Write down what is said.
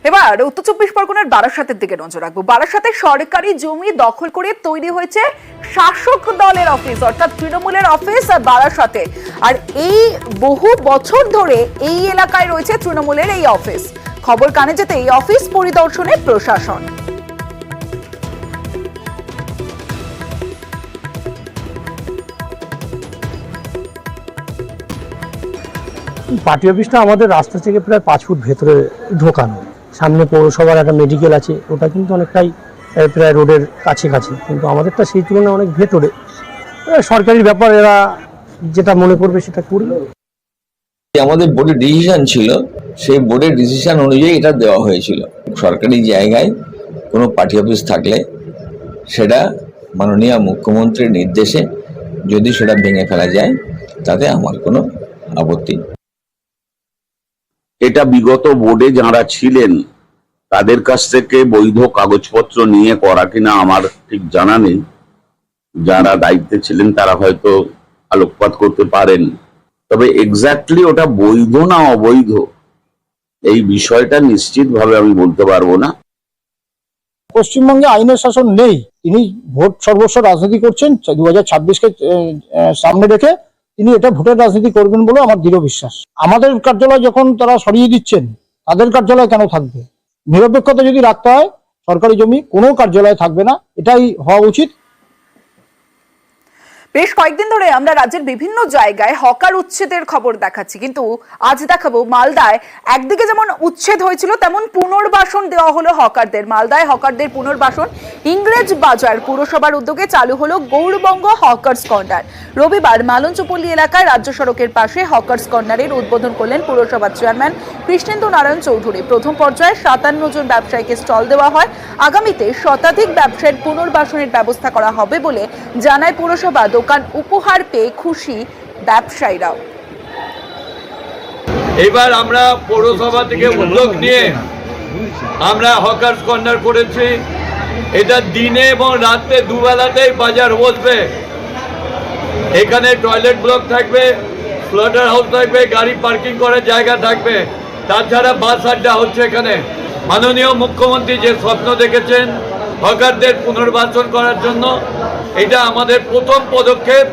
এবার উত্তর চব্বিশ পরগনার বারাসাতের দিকে নজর রাখবো। বারাসাতে সরকারি জমি দখল করে তৈরি হয়েছে শাসক দলের অফিস, অর্থাৎ তৃণমূলের অফিস বারাসাতে। আর এই বহু বছর ধরে এই এলাকায় রয়েছে তৃণমূলের এই অফিস। খবর কানে যেতে এই অফিস পরিদর্শনে প্রশাসন। পার্টি অফিসটা আমাদের রাস্তা থেকে প্রায় 5 ফুট ভেতরে ঢোকানো। সামনে পৌরসভার একটা মেডিকেল আছে, ওটা কিন্তু অনেকটাই প্রায় রোডের কাছাকাছি, কিন্তু আমাদেরটা সেই তুলনায় অনেক ভেতরে। সরকারি ব্যাপার, এরা যেটা মনে করবে সেটা করবে। আমাদের বোর্ডের ডিসিশন ছিল, সেই বোর্ডের ডিসিশন অনুযায়ী এটা দেওয়া হয়েছিল। সরকারি জায়গায় কোনো পার্টি অফিস থাকলে সেটা মাননীয় মুখ্যমন্ত্রীর নির্দেশে যদি সেটা ভেঙে ফেলা যায় তাতে আমার কোনো আপত্তি। এটা বিগত বোর্ডে যারা ছিলেন তাদের কাছ থেকে বৈধ কাগজপত্র নিয়ে করা কিনা আমার ঠিক জানা নেই। যারা দায়িত্বে ছিলেন তারা হয়তো আলোকপাত করতে পারেন, তবে এক্স্যাক্টলি ওটা বৈধ না অবৈধ এই বিষয়টা নিশ্চিতভাবে আমি বলতে পারবো না। পশ্চিমবঙ্গে আইনের শাসন নেই। তিনি ভোট সর্বস্ব রাজনীতি করছেন। 2026-কে সামনে রেখে তিনি এটা ভোটের রাজনীতি করবেন বলে আমার দৃঢ় বিশ্বাস। আমাদের কার্যালয় যখন তারা সরিয়ে দিচ্ছেন, তাদের কার্যালয় কেন থাকবে? নিরপেক্ষতা যদি রাখতে হয়, সরকারি জমি কোনো কার্যালয়ে থাকবে না, এটাই হওয়া উচিত। বেশ কয়েকদিন ধরে আমরা রাজ্যের বিভিন্ন জায়গায় হকার উচ্ছেদের খবর দেখাচ্ছি, কিন্তু আজ দেখাবো মালদায় একদিকে যেমন উচ্ছেদ হয়েছিল তেমন পুনর্বাসন দেওয়া হলো হকারদের। মালদায় হকারদের পুনর্বাসন। ইংরেজ বাজার পুরসভার উদ্যোগে চালু হলো গৌরবঙ্গ হকার্স কর্নার। রবিবার মালঞ্চপল্লী এলাকায় রাজ্য সড়কের পাশে হকার্স কর্নারের উদ্বোধন করলেন পুরসভার চেয়ারম্যান কৃষ্ণেন্দু নারায়ণ চৌধুরী। প্রথম পর্যায়ে 57 জন ব্যবসায়ীকে স্টল দেওয়া হয়। আগামীতে শতাধিক ব্যবসায়ের পুনর্বাসনের ব্যবস্থা করা হবে বলে জানায় পুরসভা। দোকান উপহার পেয়ে খুশি ব্যবসায়ীরাও। এবার আমরা পৌরসভা থেকে উদ্যোগ নিয়ে আমরা হকার্স কর্নার করেছি। এটা দিনে এবং রাতে দুবেলাতেই বাজার বসবে। এখানে টয়লেট ব্লক থাকবে, স্লটার হাউস থাকবে, গাড়ি পার্কিং করার জায়গা থাকবে, তাছাড়া বাস আড্ডা হচ্ছে এখানে। মাননীয় মুখ্যমন্ত্রী যে স্বপ্ন দেখেছেন হকারদের পুনর্বাসন করার জন্য, এটা আমাদের প্রথম পদক্ষেপ।